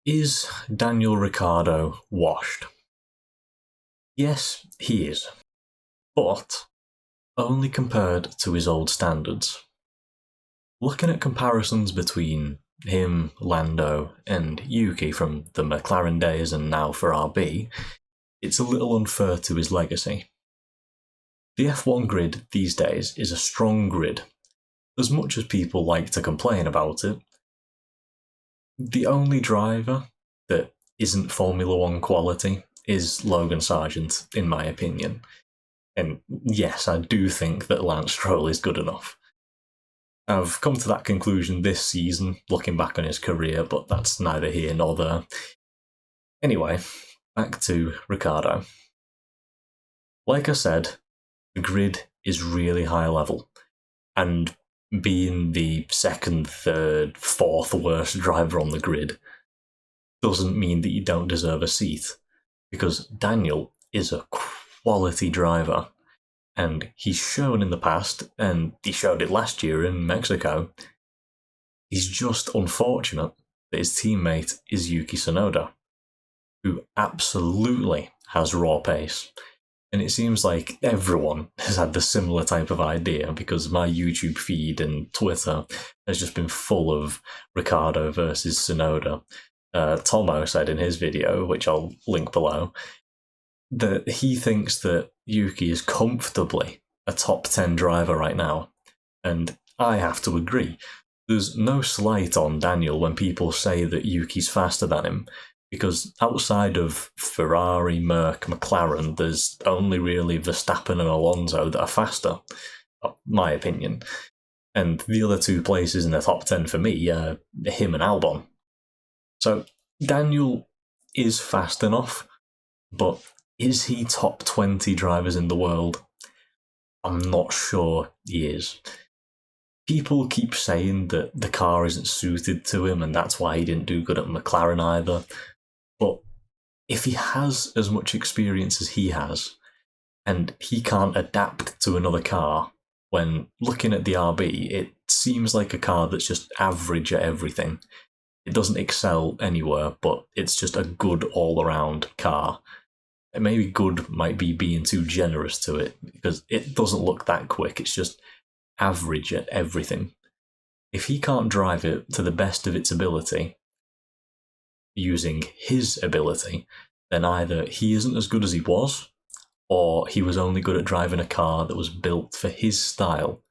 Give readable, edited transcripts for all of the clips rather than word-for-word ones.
Is Daniel Ricciardo washed? Yes, he is, but only compared to his old standards. Looking at comparisons between him, Lando, and Yuki from the McLaren days and now for RB, it's a little unfair to his legacy. The F1 grid these days is a strong grid. As much as people like to complain about it, the only driver that isn't Formula One quality is Logan Sargent, in my opinion. And yes, I do think that Lance Stroll is good enough. I've come to that conclusion this season, looking back on his career, but that's neither here nor there. Anyway, back to Ricciardo. Like I said, the grid is really high level, and being the second, third, fourth worst driver on the grid doesn't mean that you don't deserve a seat, because Daniel is a quality driver, and he's shown in the past, and he showed it last year in Mexico. He's just unfortunate that his teammate is Yuki Tsunoda, who absolutely has raw pace. And it seems like everyone has had the similar type of idea, because my YouTube feed and Twitter has just been full of Ricciardo versus Tsunoda. Tomo said in his video, which I'll link below, that he thinks that Yuki is comfortably a top 10 driver right now. And I have to agree. There's no slight on Daniel when people say that Yuki's faster than him, because outside of Ferrari, Merc, McLaren, there's only really Verstappen and Alonso that are faster, my opinion. And the other two places in the top 10 for me are him and Albon. So Daniel is fast enough, but is he top 20 drivers in the world? I'm not sure he is. People keep saying that the car isn't suited to him and that's why he didn't do good at McLaren either. But if he has as much experience as he has, and he can't adapt to another car, when looking at the RB, it seems like a car that's just average at everything. It doesn't excel anywhere, but it's just a good all-around car. And maybe good might be being too generous to it, because it doesn't look that quick, it's just average at everything. If he can't drive it to the best of its ability, using his ability, then either he isn't as good as he was, or he was only good at driving a car that was built for his style,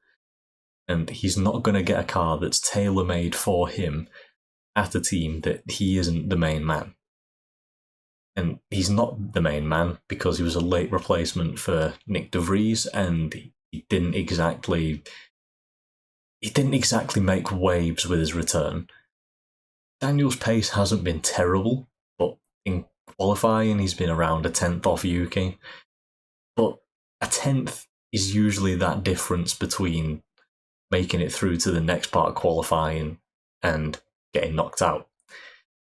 and he's not going to get a car that's tailor-made for him at a team that he isn't the main man. And he's not the main man because he was a late replacement for Nick de Vries, and he didn't exactly make waves with his return. Daniel's pace hasn't been terrible, but in qualifying he's been around a tenth off Yuki. But a tenth is usually that difference between making it through to the next part of qualifying and getting knocked out.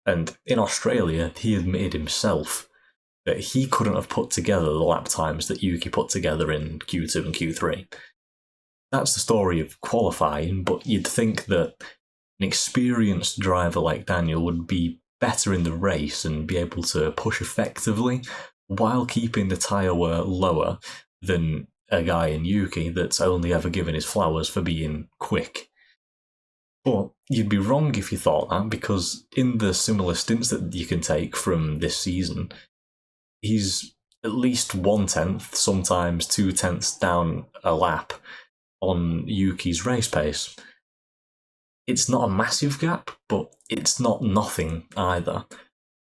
And in Australia, he admitted himself that he couldn't have put together the lap times that Yuki put together in Q2 and Q3. That's the story of qualifying, but you'd think that an experienced driver like Daniel would be better in the race and be able to push effectively while keeping the tyre wear lower than a guy in Yuki that's only ever given his flowers for being quick. But you'd be wrong if you thought that, because in the similar stints that you can take from this season, he's at least 1/10, sometimes 2/10 down a lap on Yuki's race pace. It's not a massive gap, but it's not nothing either.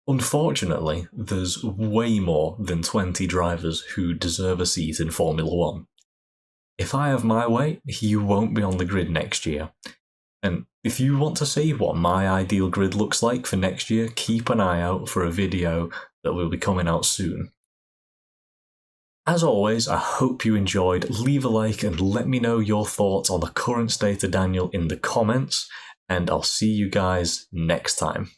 Unfortunately, there's way more than 20 drivers who deserve a seat in Formula One. If I have my way, he won't be on the grid next year. And if you want to see what my ideal grid looks like for next year, keep an eye out for a video that will be coming out soon. As always, I hope you enjoyed. Leave a like and let me know your thoughts on the current state of Daniel in the comments, and I'll see you guys next time.